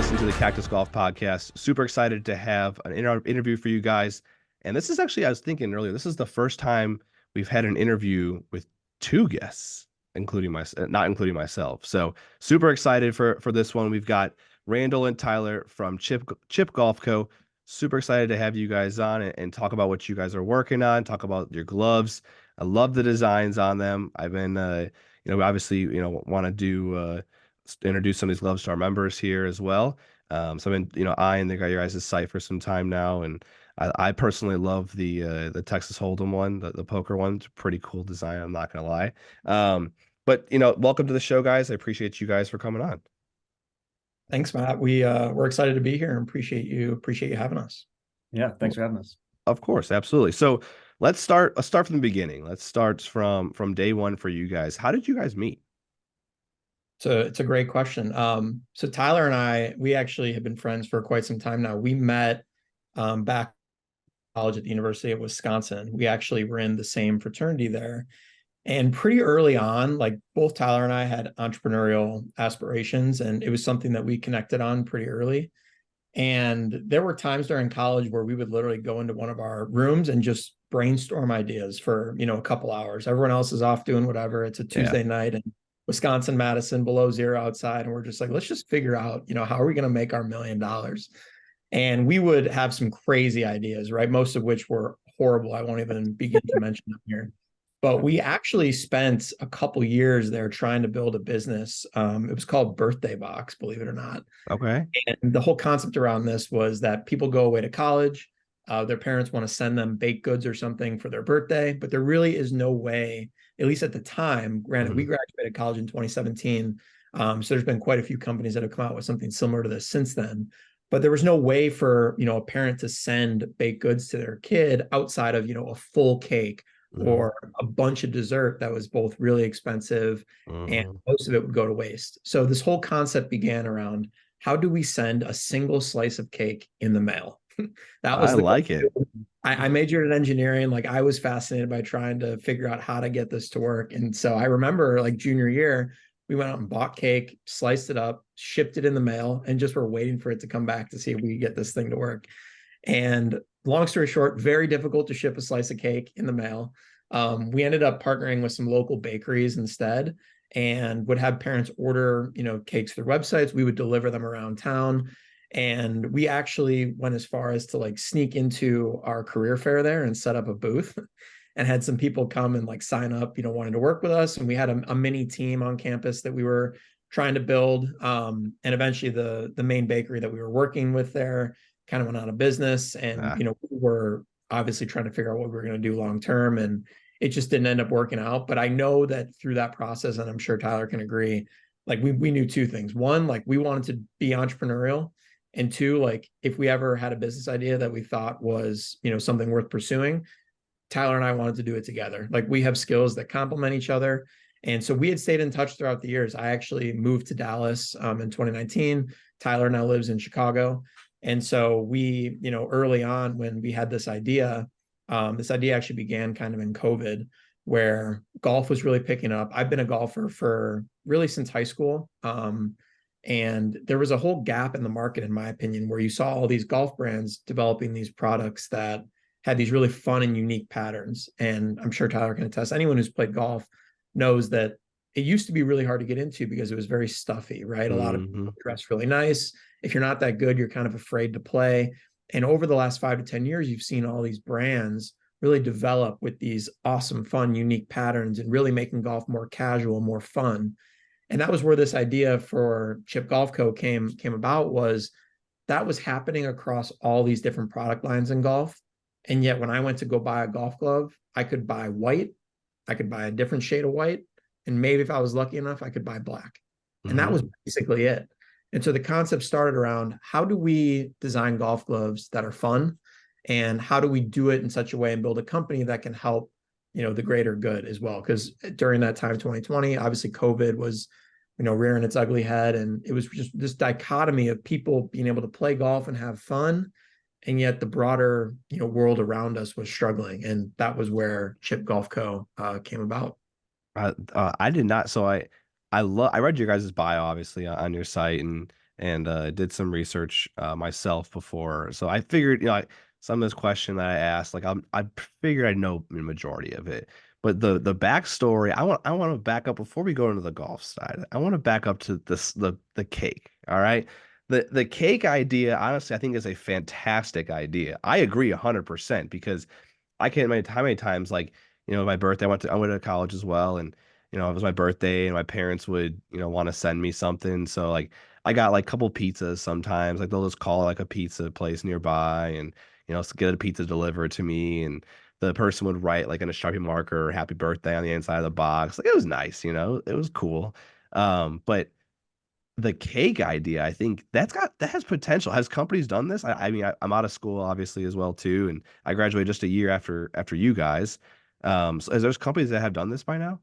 listening to the Cactus Golf Podcast. Super excited to have an interview for you guys. And this is actually, I was thinking earlier, this is the first time we've had an interview with two guests, including not including myself. So super excited for this one. We've got Randall and Tyler from Chipp Golf Co. Super excited to have you guys on and talk about what you guys are working on, talk about your gloves. I love the designs on them. I've been, obviously, want to do introduce some of these gloves to our members here as well. So I've been, eyeing your guys' site for some time now, and I personally love the Texas Hold'em one, the poker one. It's a pretty cool design. I'm not gonna lie. But welcome to the show, guys. I appreciate you guys for coming on. Thanks, Matt. We're excited to be here and appreciate you having us. Yeah, thanks for having us. Of course, absolutely. So let's start from the beginning. Let's start from day one for you guys. How did you guys meet? So it's a great question. So Tyler and I, we actually have been friends for quite some time now. We met back in college at the University of Wisconsin. We actually were in the same fraternity there. And pretty early on, like both Tyler and I had entrepreneurial aspirations, and it was something that we connected on pretty early. And there were times during college where we would literally go into one of our rooms and just brainstorm ideas for, a couple hours. Everyone else is off doing whatever. It's a Tuesday night in Wisconsin, Madison, below zero outside. And we're just like, let's just figure out, how are we going to make our $1 million? And we would have some crazy ideas, right? Most of which were horrible. I won't even begin to mention them here. But we actually spent a couple years there trying to build a business. It was called Birthday Box, believe it or not. Okay. And the whole concept around this was that people go away to college. Their parents want to send them baked goods or something for their birthday, but there really is no way, at least at the time, granted, we graduated college in 2017. So there's been quite a few companies that have come out with something similar to this since then. But there was no way for, a parent to send baked goods to their kid outside of, a full cake or a bunch of dessert that was both really expensive and most of it would go to waste. So this whole concept began around, how do we send a single slice of cake in the mail? That was it. I majored in engineering. Like I was fascinated by trying to figure out how to get this to work. And so I remember like junior year, we went out and bought cake, sliced it up, shipped it in the mail, and just were waiting for it to come back to see if we could get this thing to work. And long story short, very difficult to ship a slice of cake in the mail. We ended up partnering with some local bakeries instead and would have parents order, cakes through websites. We would deliver them around town. And we actually went as far as to like sneak into our career fair there and set up a booth and had some people come and like sign up, wanting to work with us. And we had a mini team on campus that we were trying to build. And eventually the main bakery that we were working with there kind of went out of business. And, we were obviously trying to figure out what we were going to do long term. And it just didn't end up working out. But I know that through that process, and I'm sure Tyler can agree, like we knew two things. One, like we wanted to be entrepreneurial. And two, like if we ever had a business idea that we thought was, something worth pursuing, Tyler and I wanted to do it together. Like we have skills that complement each other. And so we had stayed in touch throughout the years. I actually moved to Dallas in 2019. Tyler now lives in Chicago. And so we, early on when we had this idea actually began kind of in COVID, where golf was really picking up. I've been a golfer for really since high school. And there was a whole gap in the market, in my opinion, where you saw all these golf brands developing these products that had these really fun and unique patterns. And I'm sure Tyler can attest. Anyone who's played golf knows that it used to be really hard to get into because it was very stuffy, right? A lot of people dress really nice. If you're not that good, you're kind of afraid to play. And over the last 5 to 10 years, you've seen all these brands really develop with these awesome, fun, unique patterns and really making golf more casual, more fun. And that was where this idea for Chipp Golf Co. came about, was that was happening across all these different product lines in golf. And yet when I went to go buy a golf glove, I could buy white, I could buy a different shade of white, and maybe if I was lucky enough, I could buy black. And that was basically it. And so the concept started around, how do we design golf gloves that are fun? And how do we do it in such a way and build a company that can help, the greater good as well? Because during that time, 2020, obviously COVID was, rearing its ugly head. And it was just this dichotomy of people being able to play golf and have fun. And yet the broader, world around us was struggling. And that was where Chipp Golf Co. Came about. I did not. So I read your guys' bio obviously on your site, and and did some research myself before. So I figured, some of this question that I asked, like I figured I know the majority of it. But the backstory, I want to back up before we go into the golf side. I want to back up to the cake. All right. The cake idea, honestly, I think is a fantastic idea. I agree 100% because I can't imagine how many times, like, my birthday, I went to college as well, and it was my birthday, and my parents would, want to send me something. So like I got like a couple pizzas sometimes, like they'll just call like a pizza place nearby, and get a pizza delivered to me, and the person would write like in a Sharpie marker "Happy Birthday" on the inside of the box. Like it was nice, it was cool. But the cake idea, I think that has potential. Has companies done this? I mean, I'm out of school obviously as well too, and I graduated just a year after you guys. So is there's companies that have done this by now?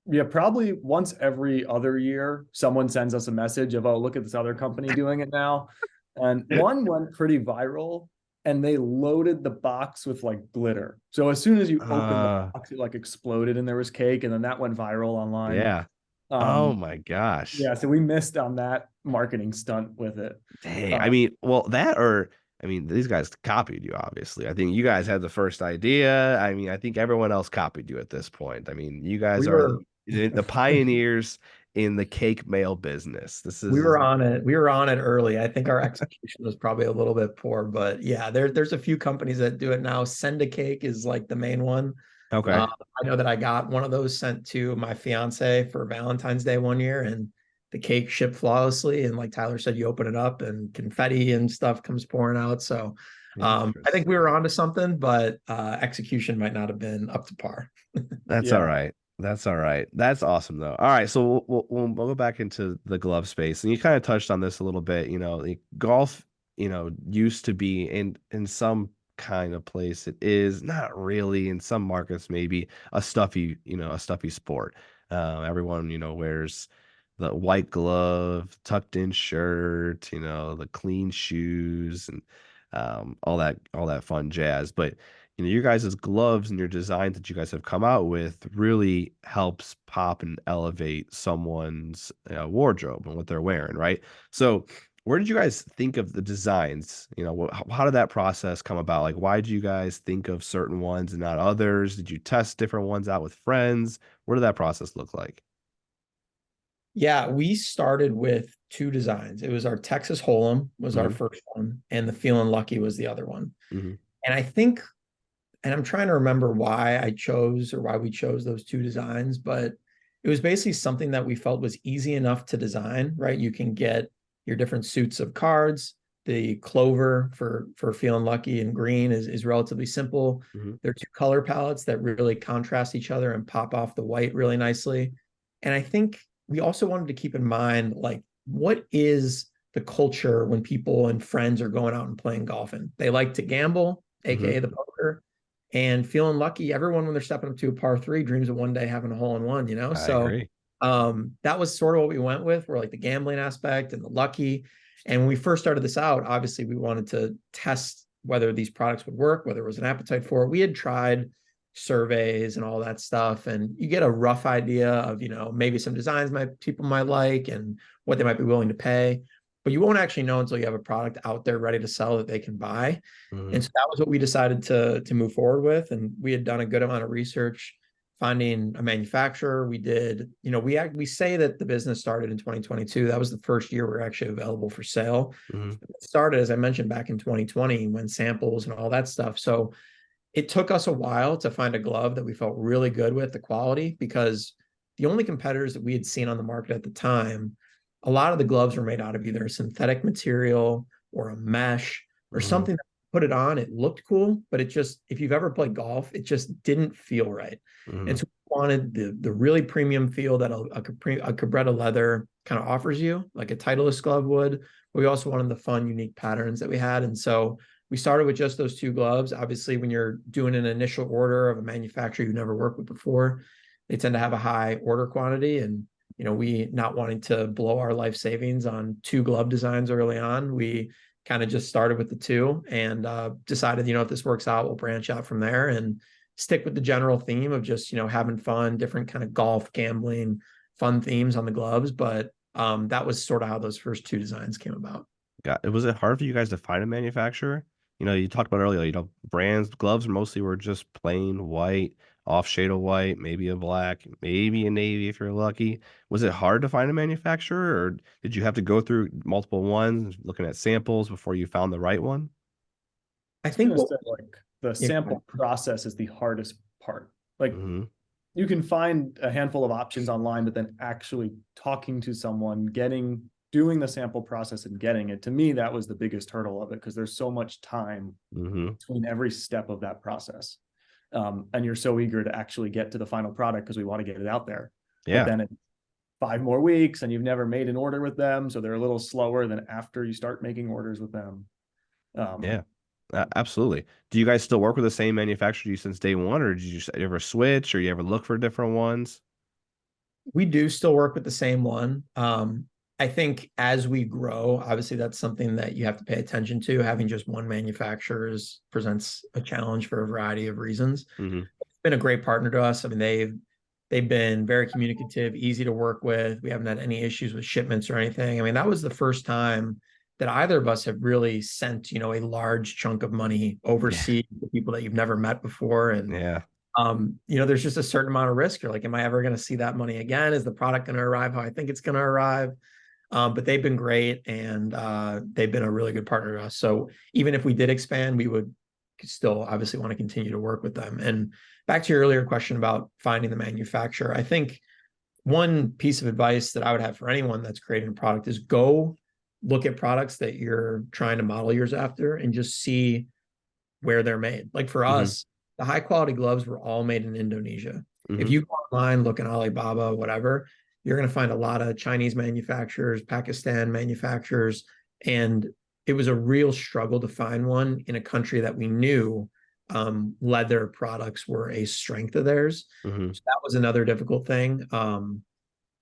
Yeah, probably once every other year, someone sends us a message of, oh, look at this other company doing it now. And one went pretty viral and they loaded the box with like glitter. So as soon as you opened the Uh, box, it like exploded and there was cake, and then that went viral online. yeah. Oh Um, my gosh. yeah, so we missed on that marketing stunt with it. Dang. I Uh, mean, well, I mean, these guys copied you, obviously. I think you guys had the first idea. I mean, I think everyone else copied you at this point. I mean, you guys We are were the pioneers in the cake mail business. This we is were on it. We were on it early. I think our execution was probably a little bit poor, but yeah, there's a few companies that do it now. Send a Cake is like the main one. okay. I know that I got one of those sent to my fiance for Valentine's Day one year, and the cake shipped flawlessly. And like Tyler said, you open it up and confetti and stuff comes pouring out. So I think we were Interesting. onto something, but execution might not have been up to par. That's all yeah. right. That's all right. That's awesome though. All right, so we'll go back into the glove space, and you kind of touched on this a little bit. Like golf, used to be in some kind of place. It is not really in some markets, maybe a stuffy sport. Everyone wears the white glove, tucked in shirt, the clean shoes, and all that fun jazz. But your guys' gloves and your designs that you guys have come out with really helps pop and elevate someone's wardrobe and what they're wearing, right? So, where did you guys think of the designs? How did that process come about? Like, why did you guys think of certain ones and not others? Did you test different ones out with friends? What did that process look like? Yeah, we started with two designs. It was our Texas Hold'em was our Hmm. first one, and the Feeling Lucky was the other one. Hmm. And I think, and I'm trying to remember why I chose or why we chose those two designs, but it was basically something that we felt was easy enough to design, right? You can get your different suits of cards. The clover for Feeling Lucky and green is relatively simple. Hmm. They're two color palettes that really contrast each other and pop off the white really nicely. And I think we also wanted to keep in mind, like, what is the culture when people and friends are going out and playing golfing? They like to gamble, Hmm. aka the poker, and Feeling Lucky. Everyone, when they're stepping up to a par three, dreams of one day having a hole in one, I So agree. that was sort of what we went with. We're like the gambling aspect and the lucky. And when we first started this out, obviously we wanted to test whether these products would work, whether there was an appetite for it. We had tried surveys and all that stuff, and you get a rough idea of, maybe some designs people might like and what they might be willing to pay, but you won't actually know until you have a product out there ready to sell that they can buy. Hmm. And so that was what we decided to move forward with. And we had done a good amount of research finding a manufacturer. We did, we say that the business started in 2022. That was the first year we were actually available for sale. Hmm. It started, as I mentioned, back in 2020 when samples and all that stuff. So it took us a while to find a glove that we felt really good with the quality, because the only competitors that we had seen on the market at the time, a lot of the gloves were made out of either a synthetic material or a mesh or Hmm. something that put it on. It looked cool, but it just, if you've ever played golf, it just didn't feel right. And Hmm. so we wanted the really premium feel that a Cabretta leather kind of offers you, like a Titleist glove would. But we also wanted the fun, unique patterns that we had. And so we started with just those two gloves. Obviously, when you're doing an initial order of a manufacturer you've never worked with before, they tend to have a high order quantity. And, we not wanting to blow our life savings on two glove designs early on, we kind of just started with the two and decided, if this works out, we'll branch out from there and stick with the general theme of just, having fun, different kind of golf, gambling, fun themes on the gloves. But That was sort of how those first two designs came about. Was it hard for you guys to find a manufacturer? You talked about earlier, brands, gloves mostly were just plain white, off shade of white, maybe a black, maybe a navy if you're lucky. Was it hard to find a manufacturer, or did you have to go through multiple ones, looking at samples before you found the right one? I was think gonna what say, like, the yeah, sample process is the hardest part. Like, Hmm. you can find a handful of options online, but then actually talking to someone, doing the sample process and getting it, to me, that was the biggest hurdle of it, because there's so much time Hmm. between every step of that process. And you're so eager to actually get to the final product because we want to get it out there. But Yeah. then it's 5 more weeks and you've never made an order with them. So they're a little slower than after you start making orders with them. Yeah. Absolutely. Do you guys still work with the same manufacturer since day one, or did you ever switch, or you ever look for different ones? we do still work with the same one. I think as we grow, obviously that's something that you have to pay attention to. Having just one manufacturer presents a challenge for a variety of reasons. Hmm. It's been a great partner to us. I mean, they've been very communicative, easy to work with. We haven't had any issues with shipments or anything. I mean, that was the first time that either of us have really sent, a large chunk of money Yeah. overseas to people that you've never met before. And Yeah. there's just a certain amount of risk. You're like, am I ever going to see that money again? Is the product going to arrive how I think it's going to arrive? But they've been great, and they've been a really good partner to us. So even if we did expand, we would still obviously want to continue to work with them. And back to your earlier question about finding the manufacturer, I think one piece of advice that I would have for anyone that's creating a product is go look at products that you're trying to model yours after and just see where they're made. Like for Hmm. us, the high quality gloves were all made in Indonesia. If Hmm. you go online, look in Alibaba, whatever, you're going to find a lot of Chinese manufacturers, Pakistan manufacturers, and it was a real struggle to find one in a country that we knew leather products were a strength of theirs. Hmm. So that was another difficult thing.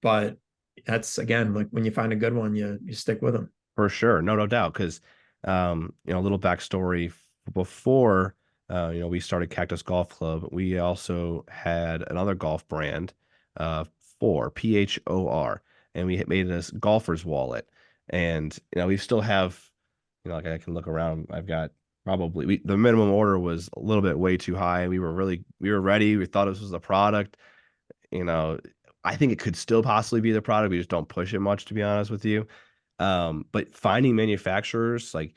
But that's again like when you find a good one, you stick with them. For sure, no doubt. Because, a little backstory before, we started Cactus Golf Club. We also had another golf brand, uh, PHOR, and we had made this golfer's wallet. And we still have, like I can look around. I've got probably the minimum order was a little bit way too high. We were ready. We thought this was the product. You know, I think it could still possibly be the product. We just don't push it much, to be honest with you. But finding manufacturers, like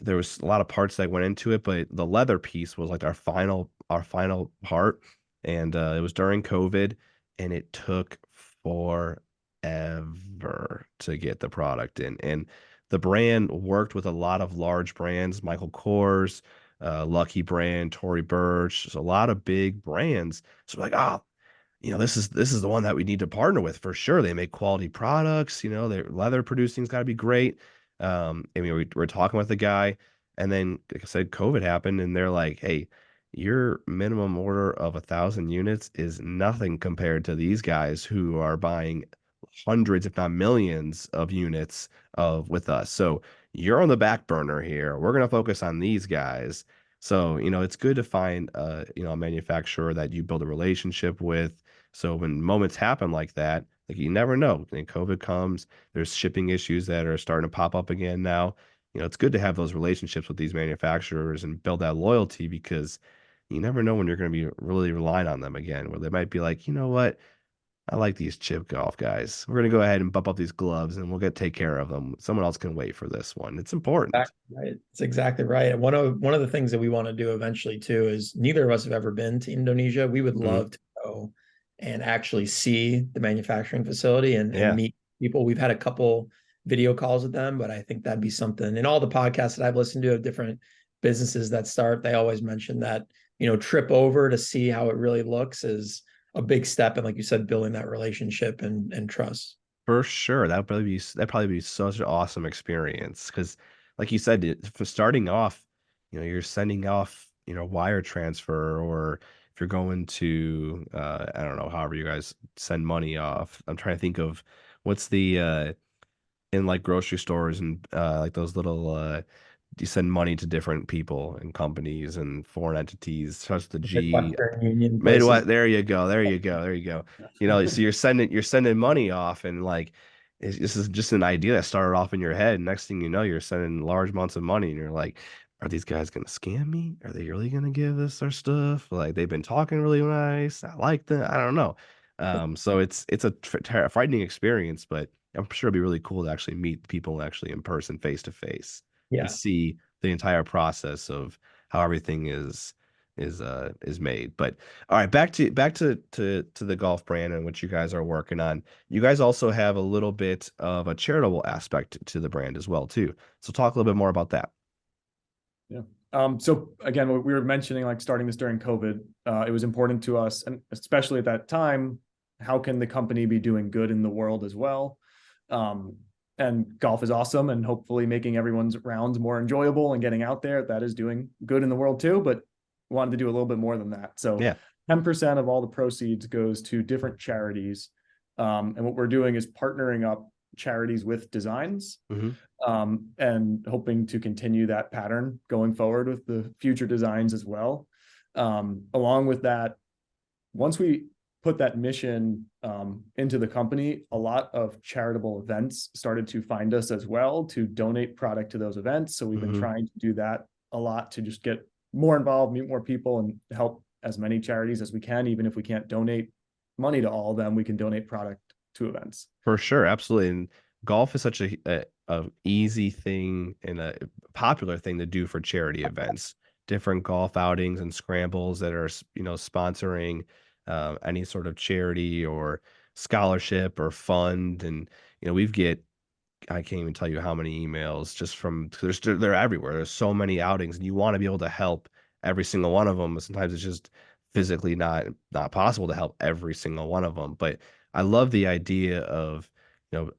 there was a lot of parts that went into it, but the leather piece was like our final part. And it was during COVID, and it took forever to get the product in. And the brand worked with a lot of large brands, Michael Kors, Lucky Brand, Tory Burch, just a lot of big brands. So like, this is the one that we need to partner with for sure. They make quality products. Their leather producing's got to be great. I mean, we're talking with the guy, and then, like I said, COVID happened, and they're like, "Hey, your minimum order of 1,000 units is nothing compared to these guys who are buying hundreds, if not millions, of units of with us. So you're on the back burner here. We're gonna focus on these guys." So, it's good to find a manufacturer that you build a relationship with. So when moments happen like that, like you never know. And COVID comes, there's shipping issues that are starting to pop up again now. It's good to have those relationships with these manufacturers and build that loyalty, because you never know when you're going to be really relying on them again, where they might be like, you know what? I like these Chipp golf guys. We're going to go ahead and bump up these gloves and we'll take care of them. Someone else can wait for this one. It's important. Exactly right. It's exactly right. One of the things that we want to do eventually too is neither of us have ever been to Indonesia. We would Mhm. love to go and actually see the manufacturing facility and Yeah, meet people. We've had a couple video calls with them, but I think that'd be something. In all the podcasts that I've listened to of different businesses that start, they always mention that, trip over to see how it really looks is a big step. And like you said, building that relationship and trust. for sure. That'd probably be such an awesome experience, because, like you said, for starting off, you're sending off, wire transfer, or if you're going to, I don't know, however you guys send money off. I'm trying to think of what's the in like grocery stores and like those little you send money to different people and companies and foreign entities, such the G. Western Union places. Midwest. There you go. There you go. There you go. So you're sending money off, and like this is just an idea that started off in your head. Next thing you know, you're sending large amounts of money, and you're like, are these guys gonna scam me? Are they really gonna give us their stuff? Like they've been talking really nice. I like them. I don't know. So it's a frightening experience, but I'm sure it'd be really cool to actually meet people actually in person, face to face, and Yeah. see the entire process of how everything is made. But all right, back to the golf brand and what you guys are working on. You guys also have a little bit of a charitable aspect to the brand as well, too. So talk a little bit more about that. Yeah. So again, we were mentioning like starting this during COVID. It was important to us, and especially at that time, how can the company be doing good in the world as well? And golf is awesome, and hopefully making everyone's rounds more enjoyable and getting out there. That is doing good in the world too, but wanted to do a little bit more than that. So Yeah. 10% of all the proceeds goes to different charities. And what we're doing is partnering up charities with designs, Hmm. and hoping to continue that pattern going forward with the future designs as well. Along with that, once we put that mission into the company, a lot of charitable events started to find us as well to donate product to those events. So we've been Hmm. trying to do that a lot to just get more involved, meet more people, and help as many charities as we can. Even if we can't donate money to all of them, we can donate product to events. For sure, absolutely. And golf is such a easy thing and a popular thing to do for charity events. Different golf outings and scrambles that are, sponsoring any sort of charity or scholarship or fund. And we get I can't even tell you how many emails just from they're everywhere. There's so many outings, and you want to be able to help every single one of them. But sometimes it's just physically not possible to help every single one of them. But I love the idea of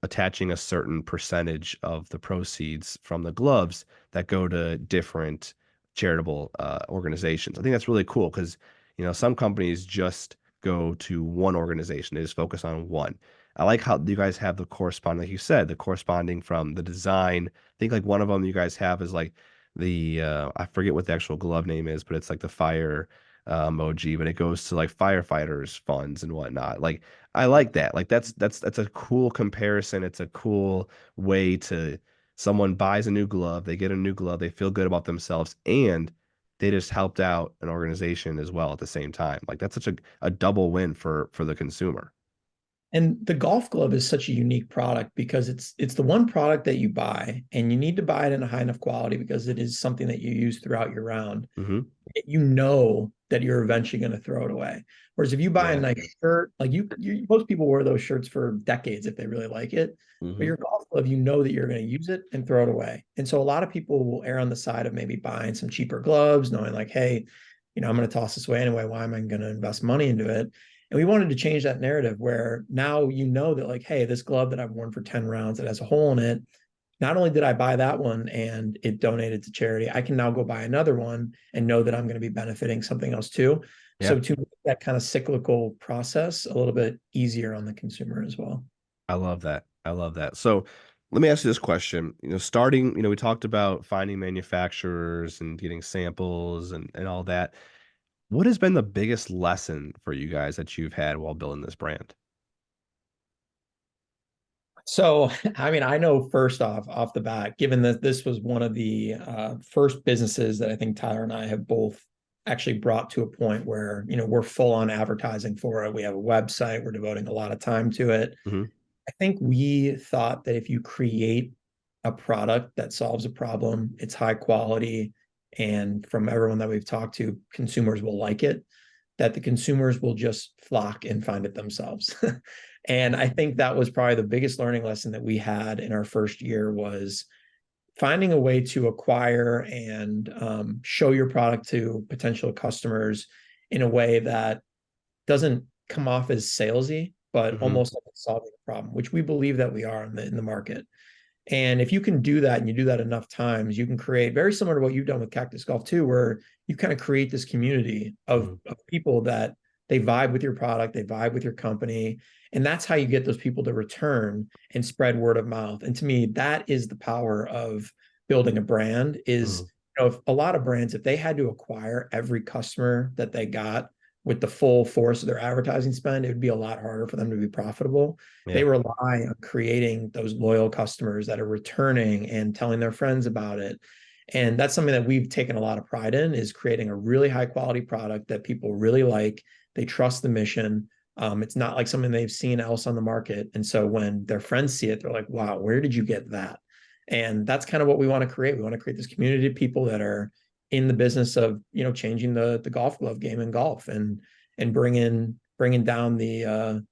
attaching a certain percentage of the proceeds from the gloves that go to different charitable organizations. I think that's really cool because some companies just go to one organization. They just focus on one. I like how you guys have the corresponding, like you said, the corresponding from the design. I think like one of them you guys have is like the I forget what the actual glove name is, but it's like the fire emoji, but it goes to like firefighters funds and whatnot. Like I like that. Like that's a cool comparison. It's a cool way to someone buys a new glove, they get a new glove, they feel good about themselves, and they just helped out an organization as well at the same time. Like that's such a double win for the consumer. And the golf glove is such a unique product because it's the one product that you buy and you need to buy it in a high enough quality because it is something that you use throughout your round. Hmm. You know that you're eventually going to throw it away. Whereas if you buy a Yeah. nice shirt, like most people wear those shirts for decades if they really like it. But Hmm. your golf glove, you know that you're going to use it and throw it away. And so a lot of people will err on the side of maybe buying some cheaper gloves, knowing like, hey, I'm going to toss this away anyway. Why am I going to invest money into it? And we wanted to change that narrative where now you know that like, hey, this glove that I've worn for 10 rounds that has a hole in it, not only did I buy that one and it donated to charity, I can now go buy another one and know that I'm going to be benefiting something else too. Yeah. So to make that kind of cyclical process a little bit easier on the consumer as well. I love that. I love that. So let me ask you this question. Starting, we talked about finding manufacturers and getting samples and all that. What has been the biggest lesson for you guys that you've had while building this brand? So, I mean, I know first off the bat, given that this was one of the first businesses that I think Tyler and I have both actually brought to a point where, we're full on advertising for it. We have a website, we're devoting a lot of time to it. Hmm. I think we thought that if you create a product that solves a problem, it's high quality, and from everyone that we've talked to, consumers will like it, that the consumers will just flock and find it themselves. And I think that was probably the biggest learning lesson that we had in our first year was finding a way to acquire and show your product to potential customers in a way that doesn't come off as salesy, but Hmm. almost like solving a problem, which we believe that we are in the market. And if you can do that and you do that enough times, you can create very similar to what you've done with Cactus Golf too, where you kind of create this community Hmm. of people that they vibe with your product, they vibe with your company. And that's how you get those people to return and spread word of mouth. And to me, that is the power of building a brand is, Hmm. if a lot of brands, if they had to acquire every customer that they got with the full force of their advertising spend, it would be a lot harder for them to be profitable. They Yeah. rely on creating those loyal customers that are returning and telling their friends about it. And that's something that we've taken a lot of pride in, is creating a really high quality product that people really like. They trust the mission. It's not like something they've seen else on the market. And so when their friends see it, they're like, wow, where did you get that? And that's kind of what we want to create. We want to create this community of people that are in the business of, changing the golf glove game in golf, and bringing down the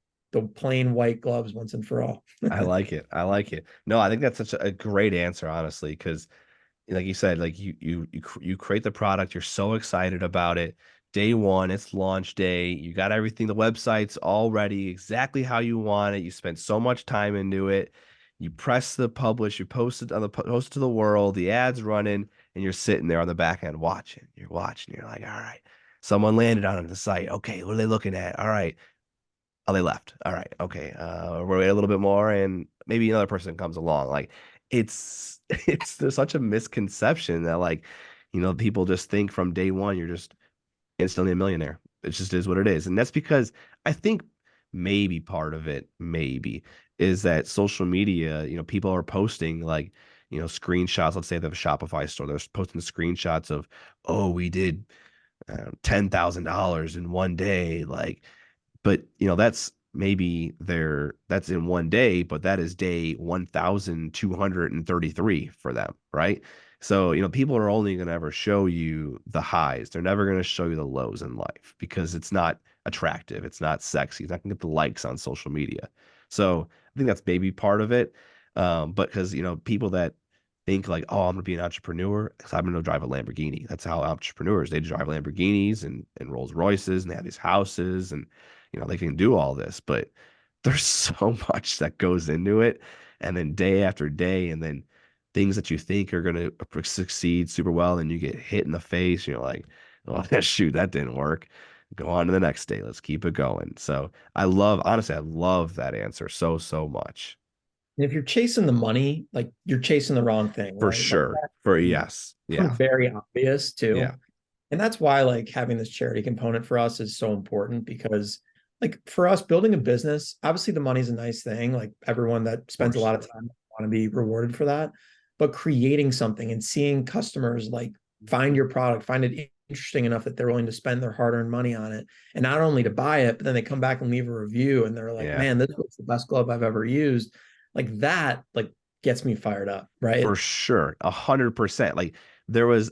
plain white gloves once and for all. I like it. I like it. No, I think that's such a great answer, honestly, because like you said, like you create the product, you're so excited about it. Day one, it's launch day. You got everything, the website's all ready, exactly how you want it. You spent so much time into it. You press the publish, you post it on post it to the world, the ads running, and you're sitting there on the back end watching. You're watching. You're like, all right, someone landed on the site. Okay, what are they looking at? All right. Oh, they left. All right. Okay. We'll wait a little bit more and maybe another person comes along. Like there's such a misconception that like, people just think from day one you're just instantly a millionaire. It just is what it is. And that's because I think maybe part of it, maybe, is that social media, people are posting like, screenshots. Let's say they have a Shopify store. They're posting screenshots of, oh, we did $10,000 in one day. Like, but that's maybe that's in one day, but that is day 1,233 for them, right? So, people are only going to ever show you the highs. They're never going to show you the lows in life because it's not attractive. It's not sexy. It's not going to get the likes on social media. So I think that's maybe part of it. But because, people that think like, oh, I'm going to be an entrepreneur because I'm going to drive a Lamborghini. That's how entrepreneurs, they drive Lamborghinis and Rolls Royces and they have these houses and, they can do all this, but there's so much that goes into it. And then day after day, and then things that you think are going to succeed super well, and you get hit in the face. You're like, oh, shoot, that didn't work. Go on to the next day. Let's keep it going. So honestly, I love that answer so, so much. And if you're chasing the money, like, you're chasing the wrong thing, For right? Like, sure. For yes. Yeah. very obvious too. Yeah. And that's why, like, having this charity component for us is so important, because, like, for us building a business, obviously the money's a nice thing. Like, everyone that Of spends a course. lot of time want to be rewarded for that. But creating something and seeing customers like find your product, find it interesting enough that they're willing to spend their hard-earned money on it, and not only to buy it, but then they come back and leave a review and they're like, Yeah. man, this was the best glove I've ever used. Like, that, like, gets me fired up, right? For sure, 100%. Like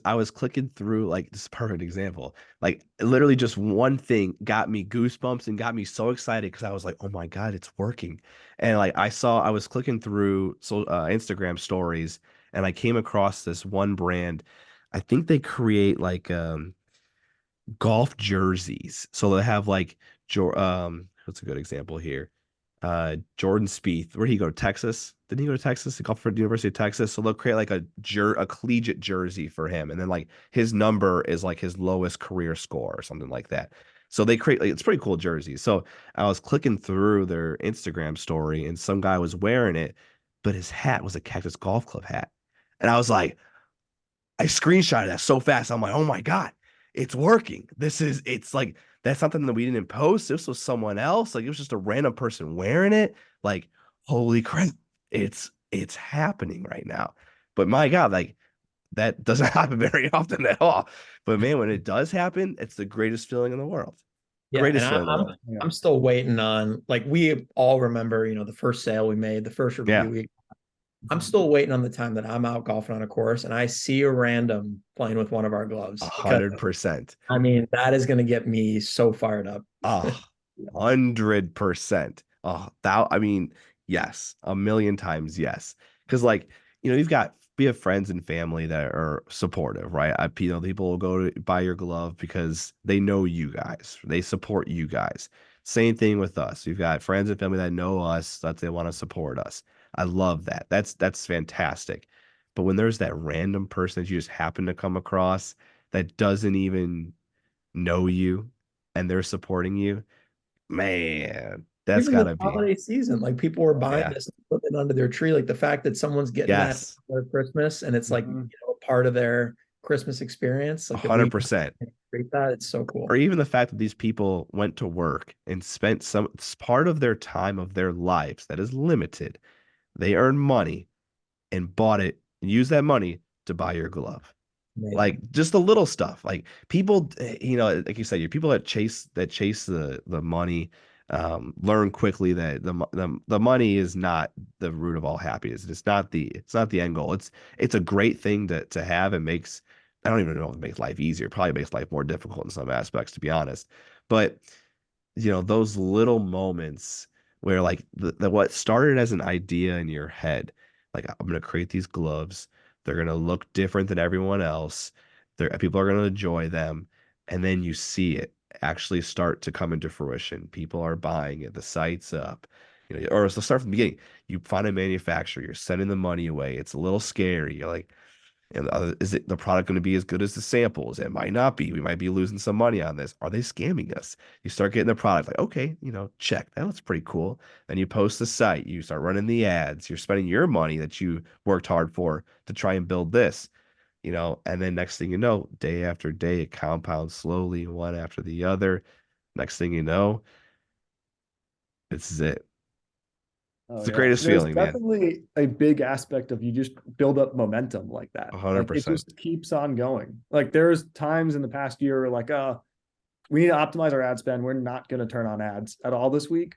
I was clicking through, like, this is a perfect example. Like literally just one thing got me goosebumps and got me so excited because I was like, oh my God, it's working. And like I was clicking through Instagram stories and I came across this one brand. I think they create like golf jerseys. So they have like what's a good example here? Jordan Spieth. Where did he go? Texas? Didn't he go to Texas? He golfed for the University of Texas. So they'll create like a collegiate jersey for him, and then like his number is like his lowest career score or something like that. So they create like, it's pretty cool jerseys. So I was clicking through their Instagram story, and some guy was wearing it, but his hat was a Cactus Golf Club hat, and I was like, I screenshotted that so fast. I'm like, oh my God, it's working. It's like, that's something that we didn't post. This was someone else. Like, it was just a random person wearing it. Like, holy crap, it's happening right now. But my God, like, that doesn't happen very often at all. But man, when it does happen, it's the greatest feeling in the world. Yeah, and Greatest feeling in the world. I'm still waiting on, like, we all remember, the first sale we made, the first Yeah, review. I'm still waiting on the time that I'm out golfing on a course and I see a random playing with one of our gloves, because 100%. I mean, that is going to get me so fired up. 100%. Oh, that, I mean, yes, a million times yes. Because like, we have friends and family that are supportive, right? People will go to buy your glove because they know you guys. They support you guys. Same thing with us. We've got friends and family that know us, that they want to support us. I love that. That's fantastic. But when there's that random person that you just happen to come across that doesn't even know you and they're supporting you, man, that's Even this gotta be, holiday season, like, people were buying yeah. this and putting it under their tree. Like, the fact that someone's getting that Yes, for Christmas and it's like, Mhm. a part of their Christmas experience. Like, that we 100%. create that. It's so or cool. even the fact that these people went to work and spent some part of their time of their lives that is limited. They earn money and bought it and used that money to buy your glove. Like Amazing. just the little stuff. Like people, like you said, you people that chase the money, learn quickly that the money is not the root of all happiness. It's not the end goal. It's a great thing to have. It makes, I don't even know if it makes life easier. It probably makes life more difficult in some aspects, to be honest. But those little moments where like the what started as an idea in your head, like I'm gonna create these gloves, they're gonna look different than everyone else, people are gonna enjoy them, and then you see it actually start to come into fruition. People are buying it, the site's up, or let's start from the beginning. You find a manufacturer, you're sending the money away, it's a little scary. You're like, and is it the product going to be as good as the samples? It might not be. We might be losing some money on this. Are they scamming us? You start getting the product, like, okay, check. That looks pretty cool. Then you post the site, you start running the ads, you're spending your money that you worked hard for to try and build this, and then next thing you know, day after day, it compounds slowly, one after the other. Next thing you know, this is it. It's Oh the yeah. greatest There's feeling, man. definitely a big aspect of you just build up momentum like that. Like it 100%. just keeps on going. Like there's times in the past year where like, we need to optimize our ad spend. We're not going to turn on ads at all this week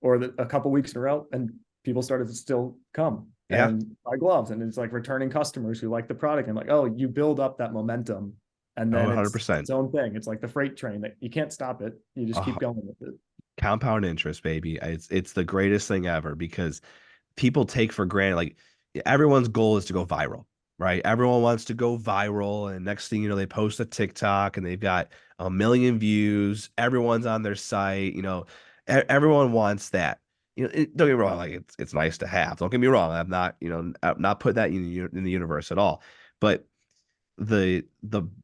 or a couple weeks in a row. And people started to still come Yeah. and buy gloves. And it's like returning customers who like the product. And like, oh, you build up that momentum and Oh, then it's 100%. its own thing. It's like the freight train that you can't stop it. You just keep going with it. Compound interest, baby. It's the greatest thing ever because people take for granted, like everyone's goal is to go viral, right? Everyone wants to go viral, and next thing you know, they post a TikTok and they've got a million views. Everyone's on their site, everyone wants that. Don't get me wrong, like it's nice to have. Don't get me wrong, I'm not putting that in the universe at all. But the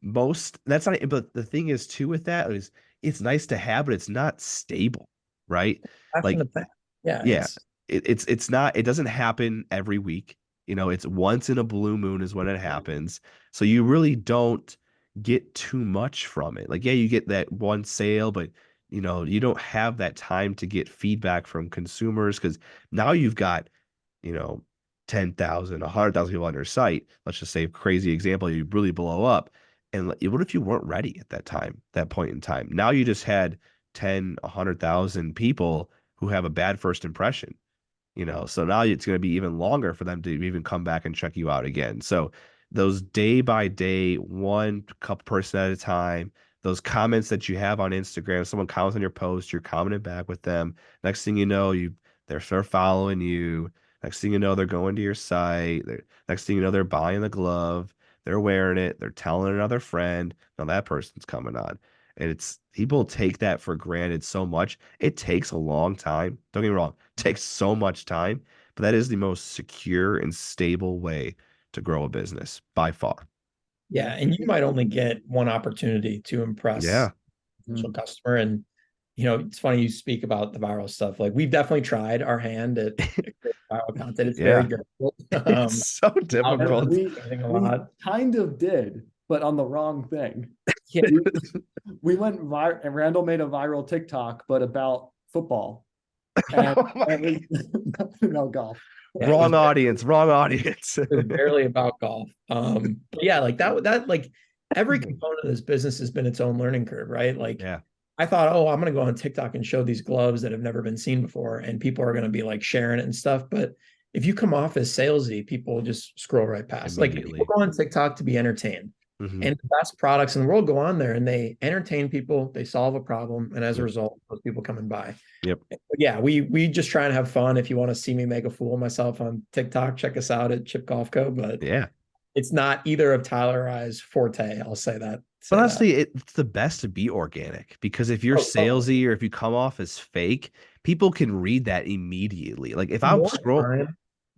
most that's not but the thing is too with that is it's nice to have, but it's not stable, right? Passion Like, the thing. Yeah, yeah, it's not, it doesn't happen every week. It's once in a blue moon is when it happens. So you really don't get too much from it. Like, yeah, you get that one sale, but you don't have that time to get feedback from consumers because now you've got, you know, 10,000, 100,000 people on your site. Let's just say, crazy example, you really blow up. And what if you weren't ready at that time, that point in time? Now you just had 10, 100,000 people who have a bad first impression, so now it's going to be even longer for them to even come back and check you out again. So those day by day, one couple person at a time, those comments that you have on Instagram, someone comments on your post, you're commenting back with them. Next thing you know, they're following you. Next thing you know, they're going to your site. Next thing you know, they're buying the glove. They're wearing it. They're telling another friend. Now that person's coming on. And it's people take that for granted so much. It takes a long time. Don't get me wrong, it takes so much time, but that is the most secure and stable way to grow a business by far. yeah. And you might only get one opportunity to impress Yeah. a potential customer. And it's funny you speak about the viral stuff. Like we've definitely tried our hand at viral content. It's very Yeah. difficult. It's so And difficult. A we lot. kind of did, but on the wrong thing. Yeah. We went viral, and Randall made a viral TikTok, but about football, and Oh my it was nothing about golf. Yeah, it was Wrong audience, wrong audience. it was barely about golf. But yeah, like that like every component of this business has been its own learning curve, right? Like Yeah. I thought, oh, I'm gonna go on TikTok and show these gloves that have never been seen before, and people are gonna be like sharing it and stuff. But if you come off as salesy, people just scroll right past. Like people Immediately. go on TikTok to be entertained. Hmm. And the best products in the world go on there and they entertain people, they solve a problem, and as a Yep. result, those people come and buy. Yep. But yeah, we just try and have fun. If you want to see me make a fool of myself on TikTok, check us out at Chipp Golf Co. But Yeah. it's not either of Tyler or I's forte. I'll say that. But Say that. honestly, it's the best to be organic because if you're Oh, totally. salesy or if you come off as fake, people can read that immediately. Like if The I'm scroll,